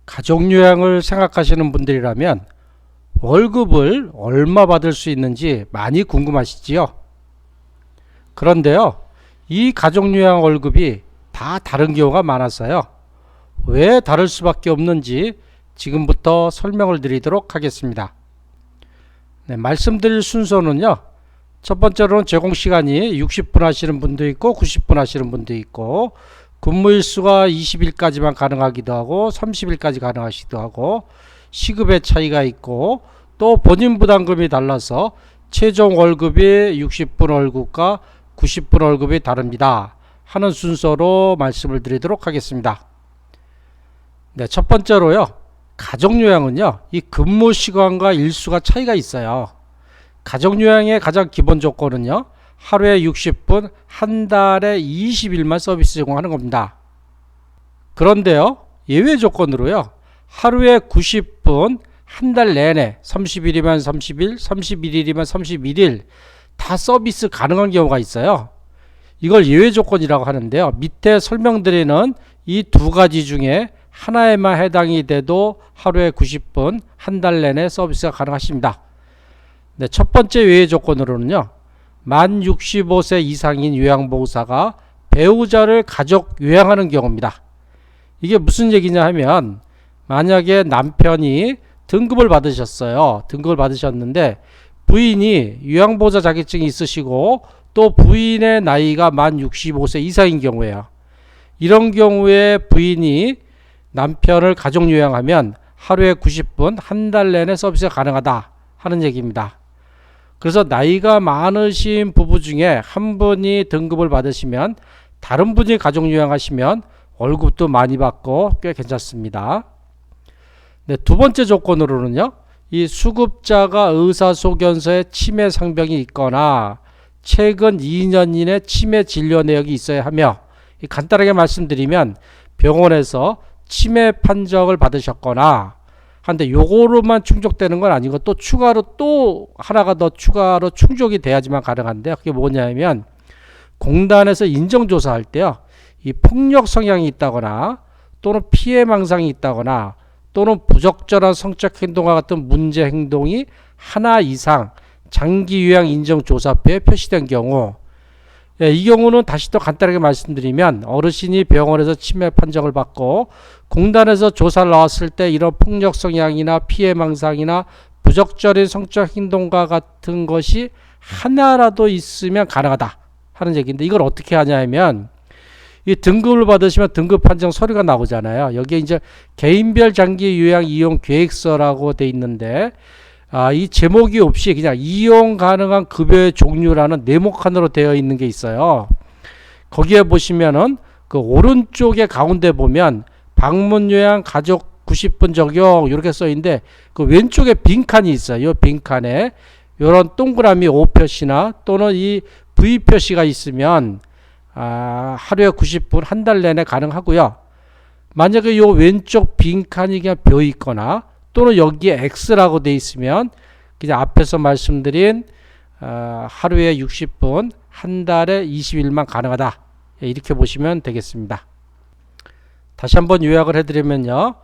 가족요양을 생각하시는 분들이라면 월급을 얼마 받을 수 있는지 많이 궁금하시지요? 그런데요, 이 가족요양 월급이 다 다른 경우가 많아서요. 왜 다를 수밖에 없는지 지금부터 설명을 드리도록 하겠습니다. 네, 말씀드릴 순서는요. 첫 번째로는 제공시간이 60분 하시는 분도 있고 90분 하시는 분도 있고 근무일수가 20일까지만 가능하기도 하고 30일까지 가능하시기도 하고 시급의 차이가 있고 또 본인 부담금이 달라서 최종 월급이 60분 월급과 90분 월급이 다릅니다 하는 순서로 말씀을 드리도록 하겠습니다. 네, 첫 번째로요. 가족요양은요. 이 근무시간과 일수가 차이가 있어요. 가족요양의 가장 기본 조건은요. 하루에 60분, 한 달에 20일만 서비스 제공하는 겁니다. 그런데요. 예외 조건으로요. 하루에 90분, 한 달 내내 30일이면 30일, 31일이면 31일 다 서비스 가능한 경우가 있어요. 이걸 예외 조건이라고 하는데요. 밑에 설명드리는 이 두 가지 중에 하나에만 해당이 돼도 하루에 90분, 한 달 내내 서비스가 가능하십니다. 네, 첫 번째 예외 조건으로는요. 만 65세 이상인 요양보호사가 배우자를 가족 요양하는 경우입니다. 이게 무슨 얘기냐 하면 만약에 남편이 등급을 받으셨어요. 등급을 받으셨는데 부인이 요양보호사 자격증이 있으시고 또 부인의 나이가 만 65세 이상인 경우에요. 이런 경우에 부인이 남편을 가족 요양하면 하루에 90분 한 달 내내 서비스가 가능하다 하는 얘기입니다. 그래서 나이가 많으신 부부 중에 한 분이 등급을 받으시면 다른 분이 가족 요양하시면 월급도 많이 받고 꽤 괜찮습니다. 네, 두 번째 조건으로는요. 이 수급자가 의사소견서에 치매 상병이 있거나 최근 2년 이내 치매 진료 내역이 있어야 하며 간단하게 말씀드리면 병원에서 치매 판정을 받으셨거나 한데 요거로만 충족되는 건 아니고 또 추가로 또 하나가 더 추가로 충족이 돼야지만 가능한데 그게 뭐냐면 공단에서 인정조사할 때요. 이 폭력 성향이 있다거나 또는 피해 망상이 있다거나 또는 부적절한 성적 행동과 같은 문제 행동이 하나 이상 장기 요양 인정조사표에 표시된 경우 이 경우는 다시 또 간단하게 말씀드리면 어르신이 병원에서 치매 판정을 받고 공단에서 조사를 나왔을 때 이런 폭력 성향이나 피해 망상이나 부적절한 성적 행동과 같은 것이 하나라도 있으면 가능하다 하는 얘기인데 이걸 어떻게 하냐 하면 이 등급을 받으시면 등급 판정 서류가 나오잖아요. 여기에 이제 개인별 장기 요양 이용 계획서라고 돼 있는데 이 제목이 없이 그냥 이용 가능한 급여의 종류라는 네모칸으로 되어 있는 게 있어요. 거기에 보시면은 그 오른쪽에 가운데 보면 방문 요양 가족 90분 적용 이렇게 써 있는데 그 왼쪽에 빈칸이 있어요. 이 빈칸에 이런 동그라미 O 표시나 또는 이 V 표시가 있으면 하루에 90분 한 달 내내 가능하고요. 만약에 이 왼쪽 빈칸이 그냥 비어 있거나 또는 여기에 X라고 돼 있으면 그냥 앞에서 말씀드린 하루에 60분 한 달에 20일만 가능하다 이렇게 보시면 되겠습니다. 다시 한번 요약을 해드리면요.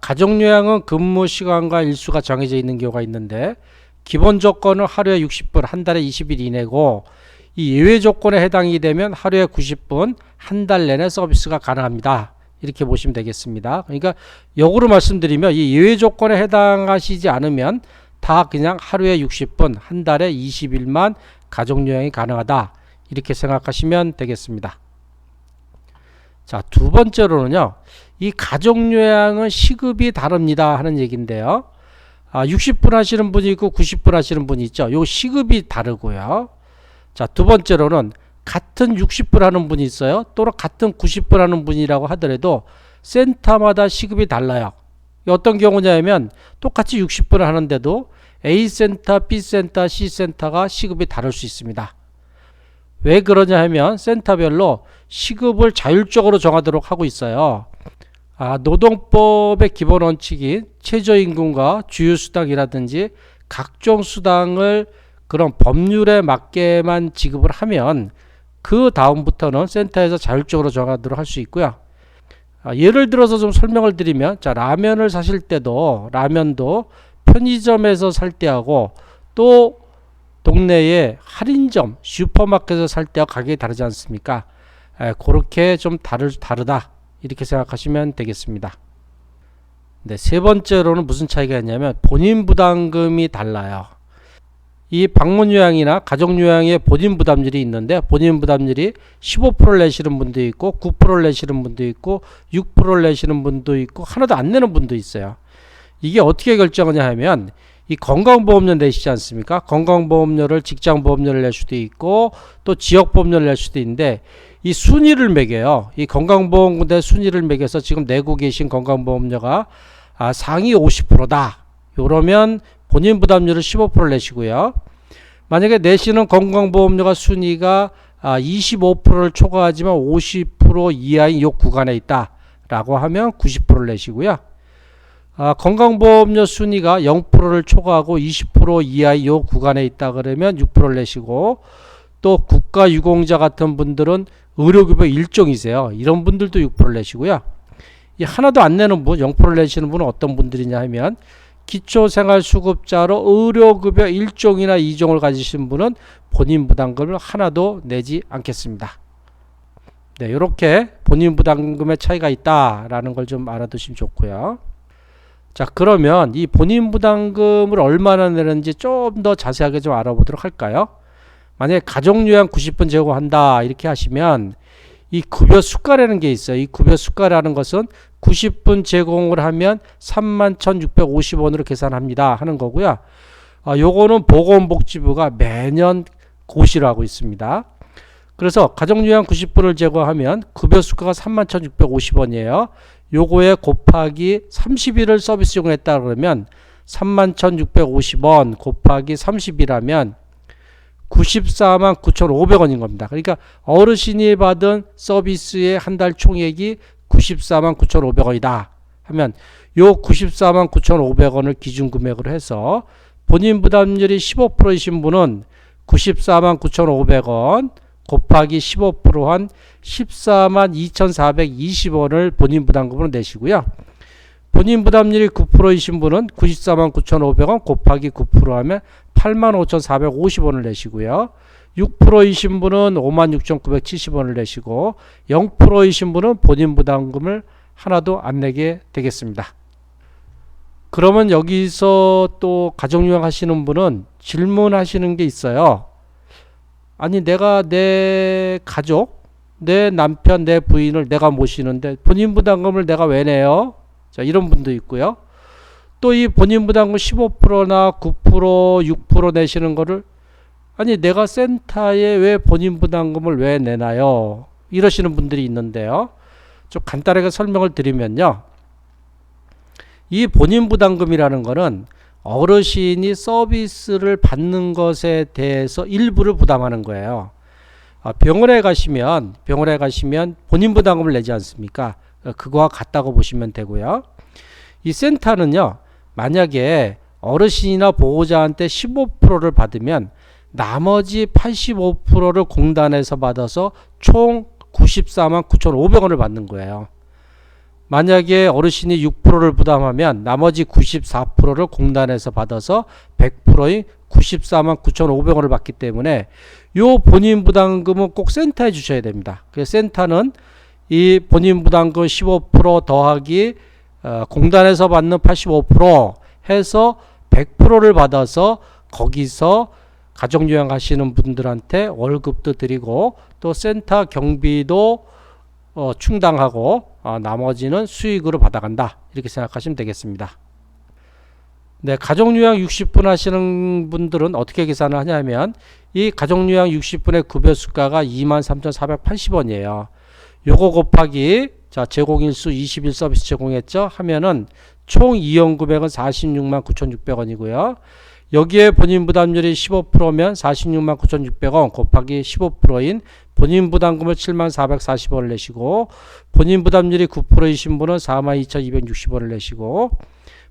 가족요양은 근무시간과 일수가 정해져 있는 경우가 있는데 기본 조건은 하루에 60분 한 달에 20일 이내고 이 예외 조건에 해당이 되면 하루에 90분 한 달 내내 서비스가 가능합니다. 이렇게 보시면 되겠습니다. 그러니까 역으로 말씀드리면 이 예외 조건에 해당하시지 않으면 다 그냥 하루에 60분 한 달에 20일만 가족요양이 가능하다 이렇게 생각하시면 되겠습니다. 자, 두 번째로는요. 이 가족요양은 시급이 다릅니다 하는 얘기인데요. 60분 하시는 분이 있고 90분 하시는 분이 있죠. 요 시급이 다르고요. 자, 두 번째로는 같은 60분 하는 분이 있어요. 또는 같은 90분 하는 분이라고 하더라도 센터마다 시급이 달라요. 어떤 경우냐면 똑같이 60분을 하는데도 A센터, B센터, C센터가 시급이 다를 수 있습니다. 왜 그러냐 하면 센터별로 시급을 자율적으로 정하도록 하고 있어요. 노동법의 기본 원칙인 최저임금과 주휴수당이라든지 각종 수당을 그런 법률에 맞게만 지급을 하면 그 다음부터는 센터에서 자율적으로 정하도록 할 수 있고요. 예를 들어서 좀 설명을 드리면, 자, 라면을 사실 때도 라면도 편의점에서 살 때하고 또 동네에 할인점, 슈퍼마켓에서 살 때와 가격이 다르지 않습니까? 그렇게 좀 다르다 이렇게 생각하시면 되겠습니다. 네, 세 번째로는 무슨 차이가 있냐면 본인 부담금이 달라요. 이 방문 요양이나 가족 요양의 본인 부담률이 있는데, 본인 부담률이 15%를 내시는 분도 있고 9%를 내시는 분도 있고 6%를 내시는 분도 있고 하나도 안 내는 분도 있어요. 이게 어떻게 결정하냐 하면, 이 건강보험료 내시지 않습니까? 건강보험료를 직장보험료를 낼 수도 있고 또 지역보험료를 낼 수도 있는데, 이 순위를 매겨요. 이 건강보험군대 순위를 매겨서 지금 내고 계신 건강보험료가 상위 50%다. 이러면 본인 부담률을 15% 내시고요. 만약에 내시는 건강보험료가 순위가 25%를 초과하지만 50% 이하인 요 구간에 있다 라고 하면 90%를 내시고요. 건강보험료 순위가 0%를 초과하고 20% 이하의 요 구간에 있다 그러면 6%를 내시고, 또 국가유공자 같은 분들은 의료급여 일종이세요. 이런 분들도 6%를 내시고요. 이 하나도 안 내는 분, 0%를 내시는 분은 어떤 분들이냐 하면, 기초생활수급자로 의료급여 1종이나 2종을 가지신 분은 본인 부담금을 하나도 내지 않겠습니다. 네, 이렇게 본인 부담금의 차이가 있다라는 걸 좀 알아두시면 좋고요. 자, 그러면 이 본인 부담금을 얼마나 내는지 좀 더 자세하게 좀 알아보도록 할까요? 만약에 가족요양 90분 제공한다 이렇게 하시면, 이 급여 수가라는 게 있어요. 이 급여 수가라는 것은 90분 제공을 하면 31,650원으로 계산합니다 하는 거고요. 요거는 보건복지부가 매년 고시를 하고 있습니다. 그래서 가족요양 90분을 제공하면 급여 수가가 31,650원이에요. 요거에 곱하기 30일을 서비스 제공했다 그러면 31,650원 곱하기 30이라면 949,500원인 겁니다. 그러니까 어르신이 받은 서비스의 한 달 총액이 949,500원이다 하면, 요 949,500원을 기준 금액으로 해서 본인 부담률이 15%이신 분은 949,500원 곱하기 15%한 142,420원을 본인 부담금으로 내시고요. 본인 부담률이 9%이신 분은 949,500원 곱하기 9% 하면 85,450원을 내시고요. 6%이신 분은 56,970원을 내시고 0%이신 분은 본인 부담금을 하나도 안 내게 되겠습니다. 그러면 여기서 또 가족요양 하시는 분은 질문하시는 게 있어요. 아니, 내가 내 가족, 내 남편, 내 부인을 내가 모시는데 본인 부담금을 내가 왜 내요? 자, 이런 분도 있고요. 또 이 본인 부담금 15%나 9%, 6% 내시는 거를, 아니, 내가 센터에 왜 본인 부담금을 왜 내나요? 이러시는 분들이 있는데요. 좀 간단하게 설명을 드리면요. 이 본인 부담금이라는 거는 어르신이 서비스를 받는 것에 대해서 일부를 부담하는 거예요. 병원에 가시면 본인 부담금을 내지 않습니까? 그거와 같다고 보시면 되고요. 이 센터는요, 만약에 어르신이나 보호자한테 15%를 받으면 나머지 85%를 공단에서 받아서 총 949,500원을 받는 거예요. 만약에 어르신이 6%를 부담하면 나머지 94%를 공단에서 받아서 100%인 949,500원을 받기 때문에 요 본인 부담금은 꼭 센터에 주셔야 됩니다. 그래서 센터는 이 본인 부담금 15% 더하기 공단에서 받는 85% 해서 100%를 받아서 거기서 가족요양 하시는 분들한테 월급도 드리고 또 센터 경비도 충당하고 나머지는 수익으로 받아간다 이렇게 생각하시면 되겠습니다. 네, 가족요양 60분 하시는 분들은 어떻게 계산을 하냐면, 이 가족요양 60분의 급여 수가가 23,480원이에요. 요거 곱하기 제공일수 20일 서비스 제공했죠 하면은 총 이용 금액은 469,600원이고요. 여기에 본인 부담률이 15%면 469,600원 곱하기 15%인 본인 부담금을 74,440원을 내시고, 본인 부담률이 9%이신 분은 42,260원을 내시고,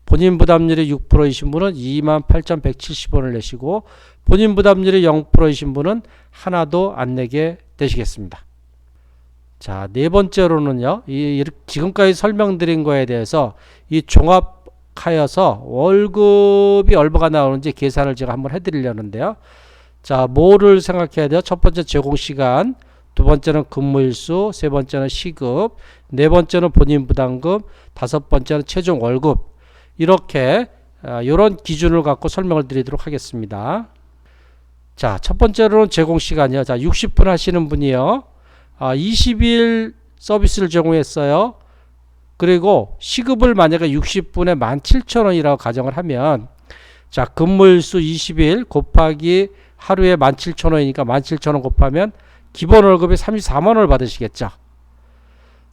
본인 부담률이 6%이신 분은 28,170원을 내시고, 본인 부담률이 0%이신 분은 하나도 안 내게 되시겠습니다. 자, 네 번째로는요. 지금까지 설명드린 거에 대해서 이 종합하여서 월급이 얼마가 나오는지 계산을 제가 한번 해드리려는데요. 자, 뭐를 생각해야 돼요? 첫 번째 제공시간, 두 번째는 근무일수, 세 번째는 시급, 네 번째는 본인부담금, 다섯 번째는 최종 월급. 이렇게 이런 기준을 갖고 설명을 드리도록 하겠습니다. 자, 첫 번째로는 제공시간이요. 자, 60분 하시는 분이요. 20일 서비스를 제공했어요. 그리고 시급을 만약에 60분에 17,000원이라고 가정을 하면, 자, 근무일수 20일 곱하기 하루에 17,000원이니까 17,000원 곱하면 기본 월급이 34만 원을 받으시겠죠.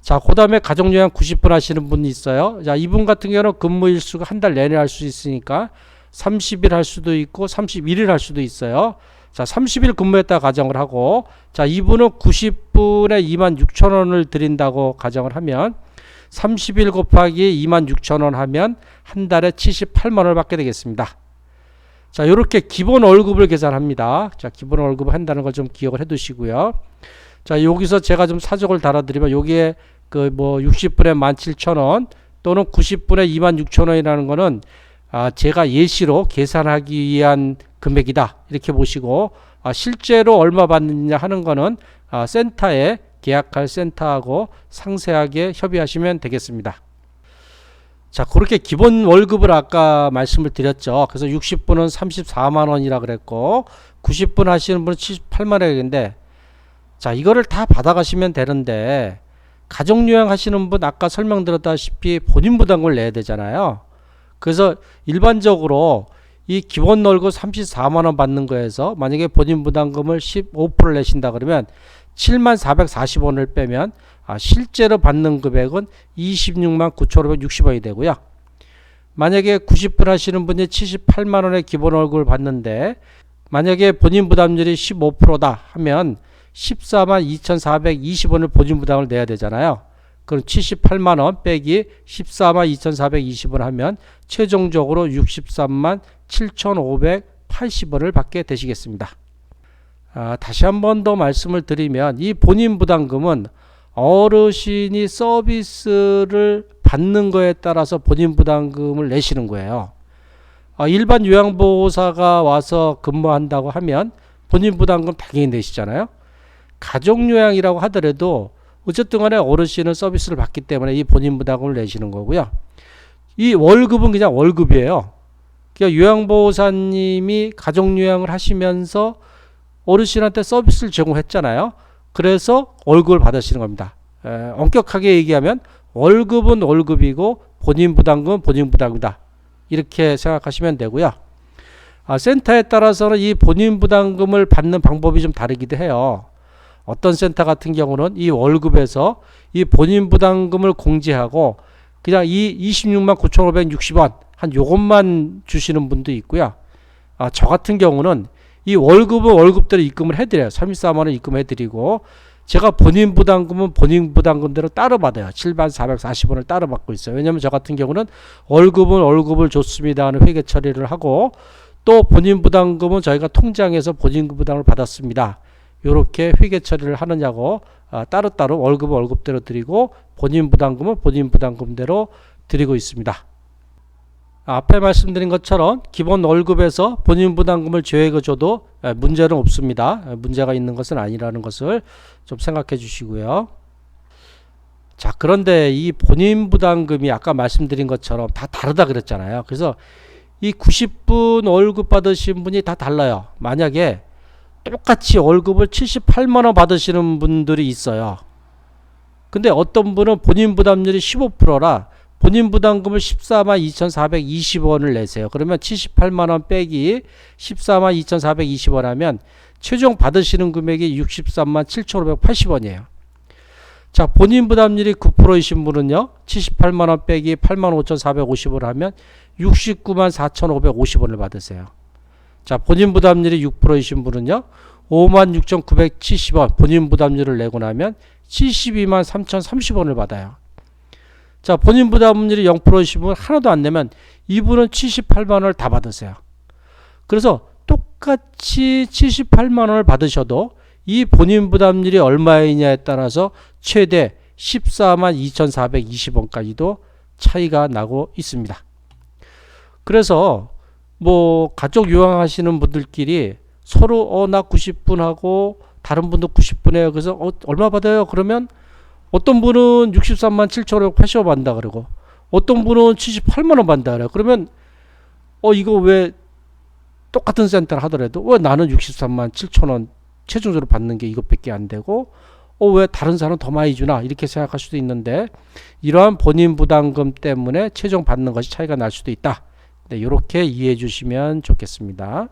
자, 그 다음에 가족요양 90분 하시는 분이 있어요. 자, 이분 같은 경우는 근무일수가 한 달 내내 할 수 있으니까 30일 할 수도 있고 31일 할 수도 있어요. 자, 30일 근무했다 가정을 하고, 자, 이분은 90분에 26,000원을 드린다고 가정을 하면 30일 곱하기 26,000원 하면 한 달에 78만 원을 받게 되겠습니다. 자, 이렇게 기본 월급을 계산합니다. 자, 기본 월급을 한다는 걸 좀 기억을 해 두시고요. 자, 여기서 제가 좀 사족을 달아드리면, 여기에 60분에 17,000원 또는 90분에 26,000원이라는 거는 제가 예시로 계산하기 위한 금액이다, 이렇게 보시고, 실제로 얼마 받느냐 하는 거는 센터에 계약할 센터하고 상세하게 협의하시면 되겠습니다. 자, 그렇게 기본 월급을 아까 말씀을 드렸죠. 그래서 60분은 34만 원이라 그랬고 90분 하시는 분은 78만 원인데, 자, 이거를 다 받아가시면 되는데, 가족요양 하시는 분 아까 설명드렸다시피 본인 부담금을 내야 되잖아요. 그래서 일반적으로 이 기본 월급 34만 원 받는 거에서 만약에 본인 부담금을 15% 내신다 그러면 7만 440원을 빼면 실제로 받는 금액은 26만 9,560원이 되고요. 만약에 90분 하시는 분이 78만 원의 기본 월급을 받는데, 만약에 본인 부담률이 15%다 하면 14만 2,420원을 본인 부담을 내야 되잖아요. 그럼 78만 원 빼기 14만 2,420원 하면 최종적으로 63만 7,580원을 받게 되시겠습니다. 다시 한 번 더 말씀을 드리면, 이 본인 부담금은 어르신이 서비스를 받는 거에 따라서 본인 부담금을 내시는 거예요. 일반 요양보호사가 와서 근무한다고 하면 본인 부담금 당연히 내시잖아요. 가족요양이라고 하더라도 어쨌든 간에 어르신은 서비스를 받기 때문에 이 본인 부담금을 내시는 거고요. 이 월급은 그냥 월급이에요. 그러니까 요양보호사님이 가족요양을 하시면서 어르신한테 서비스를 제공했잖아요. 그래서 월급을 받으시는 겁니다. 엄격하게 얘기하면 월급은 월급이고 본인 부담금은 본인 부담금이다, 이렇게 생각하시면 되고요. 센터에 따라서는 이 본인 부담금을 받는 방법이 좀 다르기도 해요. 어떤 센터 같은 경우는 이 월급에서 이 본인 부담금을 공제하고 그냥 이 26만 9,560원 한 요것만 주시는 분도 있고요. 저 같은 경우는 이 월급은 월급대로 입금을 해드려요. 34만 원 입금해드리고, 제가 본인 부담금은 본인 부담금대로 따로 받아요. 7만 440원을 따로 받고 있어요. 왜냐하면 저 같은 경우는 월급은 월급을 줬습니다 하는 회계 처리를 하고, 또 본인 부담금은 저희가 통장에서 본인 부담을 받았습니다, 이렇게 회계 처리를 하느냐고 따로따로 월급은 월급대로 드리고 본인 부담금은 본인 부담금대로 드리고 있습니다. 앞에 말씀드린 것처럼 기본 월급에서 본인 부담금을 제외해 줘도 문제는 없습니다. 문제가 있는 것은 아니라는 것을 좀 생각해 주시고요. 자, 그런데 이 본인 부담금이 아까 말씀드린 것처럼 다 다르다 그랬잖아요. 그래서 이 90분 월급 받으신 분이 다 달라요. 만약에 똑같이 월급을 78만 원 받으시는 분들이 있어요. 근데 어떤 분은 본인 부담률이 15%라 본인 부담금을 14만 2,420원을 내세요. 그러면 78만 원 빼기 14만 2,420원 하면 최종 받으시는 금액이 63만 7,580원이에요. 자, 본인 부담률이 9%이신 분은요, 78만 원 빼기 8만 5,450원을 하면 69만 4,550원을 받으세요. 자, 본인 부담률이 6%이신 분은요, 5만 6,970원 본인 부담률을 내고 나면 72만 3,030원을 받아요. 자, 본인 부담률이 0%이신 분 하나도 안 내면 이분은 78만 원을 다 받으세요. 그래서 똑같이 78만 원을 받으셔도 이 본인 부담률이 얼마이냐에 따라서 최대 142,420원까지도 차이가 나고 있습니다. 그래서 뭐 가족 유황하시는 분들끼리 서로 나 90분 하고 다른 분도 90분 해요. 그래서 얼마 받아요? 그러면 어떤 분은 63만 7,580원 받는다 그러고 어떤 분은 78만 원 받는다 그래요. 그러면 이거 왜 똑같은 센터를 하더라도 왜 나는 63만 7천원 최종적으로 받는 게 이것밖에 안 되고 왜 다른 사람은 더 많이 주나 이렇게 생각할 수도 있는데 이러한 본인 부담금 때문에 최종 받는 것이 차이가 날 수도 있다. 네, 이렇게 이해해 주시면 좋겠습니다.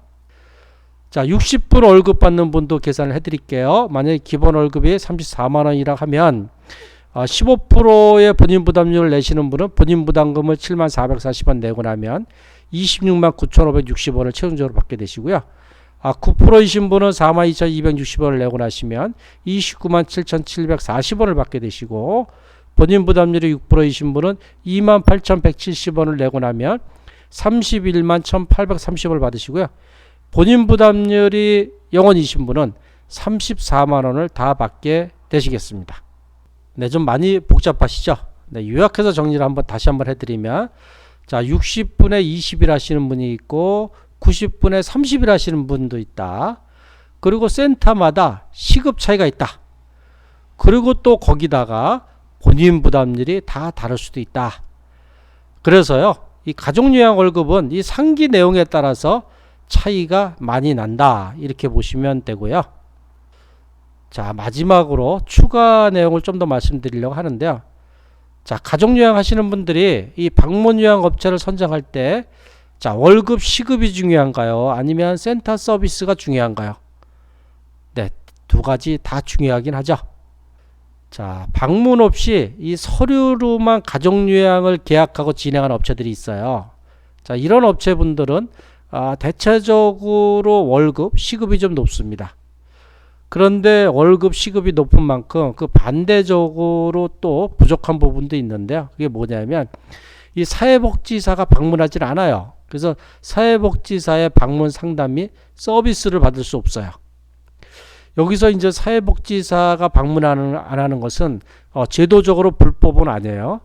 자, 60분 월급 받는 분도 계산을 해 드릴게요. 만약에 기본 월급이 34만 원이라 하면 15%의 본인 부담률을 내시는 분은 본인 부담금을 7만 440원 내고 나면 26만 9,560원을 최종적으로 받게 되시고요. 9%이신 분은 4만 2,260원을 내고 나시면 29만 7,740원을 받게 되시고 본인 부담률이 6%이신 분은 2만 8,170원을 내고 나면 31만 1,830원을 받으시고요. 본인 부담률이 0원이신 분은 34만 원을 다 받게 되시겠습니다. 네, 좀 많이 복잡하시죠? 네, 요약해서 정리를 다시 한번 해드리면 자, 60분에 20일 하시는 분이 있고 90분에 30일 하시는 분도 있다. 그리고 센터마다 시급 차이가 있다. 그리고 또 거기다가 본인 부담률이 다 다를 수도 있다. 그래서요, 이 가족요양 월급은 이 상기 내용에 따라서 차이가 많이 난다. 이렇게 보시면 되고요. 자, 마지막으로 추가 내용을 좀 더 말씀드리려고 하는데요. 자, 가족요양 하시는 분들이 이 방문요양 업체를 선정할 때 자, 월급 시급이 중요한가요? 아니면 센터 서비스가 중요한가요? 네, 두 가지 다 중요하긴 하죠. 자, 방문 없이 이 서류로만 가족요양을 계약하고 진행하는 업체들이 있어요. 자, 이런 업체분들은 대체적으로 월급, 시급이 좀 높습니다. 그런데 월급, 시급이 높은 만큼 그 반대적으로 또 부족한 부분도 있는데요. 그게 뭐냐면 이 사회복지사가 방문하지 않아요. 그래서 사회복지사의 방문 상담 및 서비스를 받을 수 없어요. 여기서 이제 사회복지사가 안 하는 것은 제도적으로 불법은 아니에요.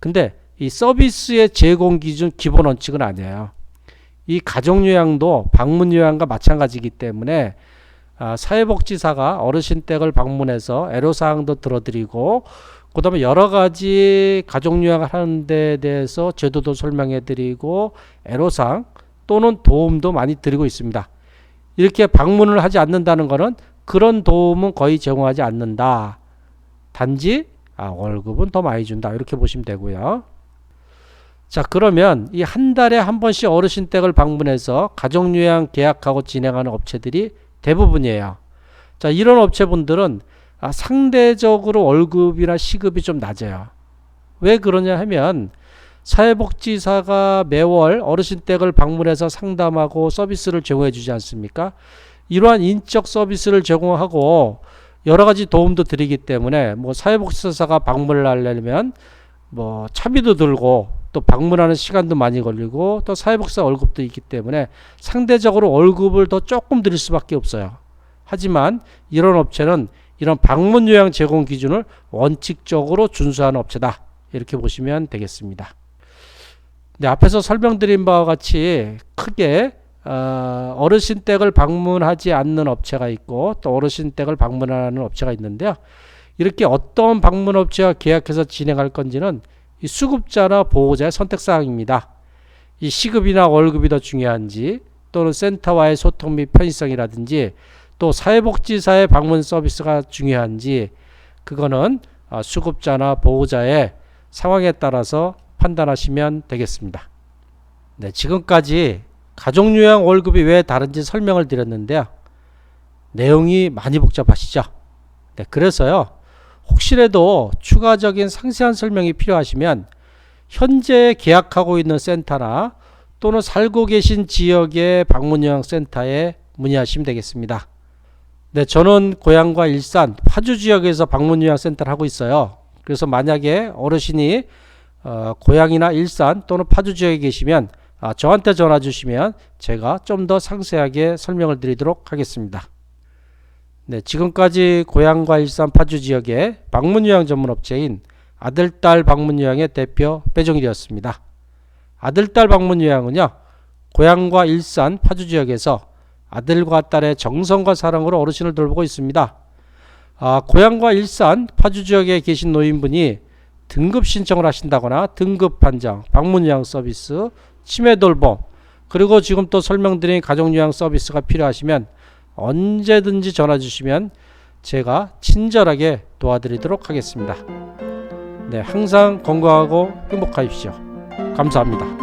근데 이 서비스의 제공 기준 기본 원칙은 아니에요. 이 가족요양도 방문요양과 마찬가지이기 때문에 사회복지사가 어르신 댁을 방문해서 애로사항도 들어드리고 그 다음에 여러가지 가족요양을 하는 데 대해서 제도도 설명해드리고 애로사항 또는 도움도 많이 드리고 있습니다. 이렇게 방문을 하지 않는다는 것은 그런 도움은 거의 제공하지 않는다. 단지 월급은 더 많이 준다. 이렇게 보시면 되고요. 자, 그러면 이 한 달에 한 번씩 어르신 댁을 방문해서 가족요양 계약하고 진행하는 업체들이 대부분이에요. 자, 이런 업체분들은 상대적으로 월급이나 시급이 좀 낮아요. 왜 그러냐 하면 사회복지사가 매월 어르신 댁을 방문해서 상담하고 서비스를 제공해 주지 않습니까? 이러한 인적 서비스를 제공하고 여러 가지 도움도 드리기 때문에 뭐 사회복지사가 방문을 하려면 뭐 차비도 들고 또 방문하는 시간도 많이 걸리고 또 사회복지사 월급도 있기 때문에 상대적으로 월급을 더 조금 드릴 수밖에 없어요. 하지만 이런 업체는 이런 방문요양 제공 기준을 원칙적으로 준수하는 업체다. 이렇게 보시면 되겠습니다. 네, 앞에서 설명드린 바와 같이 크게 어르신 댁을 방문하지 않는 업체가 있고 또 어르신 댁을 방문하는 업체가 있는데요. 이렇게 어떤 방문 업체와 계약해서 진행할 건지는 이 수급자나 보호자의 선택사항입니다. 이 시급이나 월급이 더 중요한지 또는 센터와의 소통 및 편의성이라든지 또 사회복지사의 방문 서비스가 중요한지 그거는 수급자나 보호자의 상황에 따라서 판단하시면 되겠습니다. 네, 지금까지 가족요양 월급이 왜 다른지 설명을 드렸는데요. 내용이 많이 복잡하시죠? 네, 그래서요. 혹시라도 추가적인 상세한 설명이 필요하시면 현재 계약하고 있는 센터나 또는 살고 계신 지역의 방문요양센터에 문의하시면 되겠습니다. 네, 저는 고향과 일산, 파주 지역에서 방문요양센터를 하고 있어요. 그래서 만약에 어르신이 고향이나 일산 또는 파주 지역에 계시면 저한테 전화 주시면 제가 좀 더 상세하게 설명을 드리도록 하겠습니다. 네, 지금까지 고향과 일산 파주 지역의 방문요양 전문업체인 아들딸 방문요양의 대표 배종일이었습니다. 아들딸 방문요양은요, 고향과 일산 파주 지역에서 아들과 딸의 정성과 사랑으로 어르신을 돌보고 있습니다. 고향과 일산 파주 지역에 계신 노인분이 등급 신청을 하신다거나 등급 판정, 방문요양 서비스, 치매 돌봄, 그리고 지금 또 설명드린 가족요양 서비스가 필요하시면 언제든지 전화 주시면 제가 친절하게 도와드리도록 하겠습니다. 네, 항상 건강하고 행복하십시오. 감사합니다.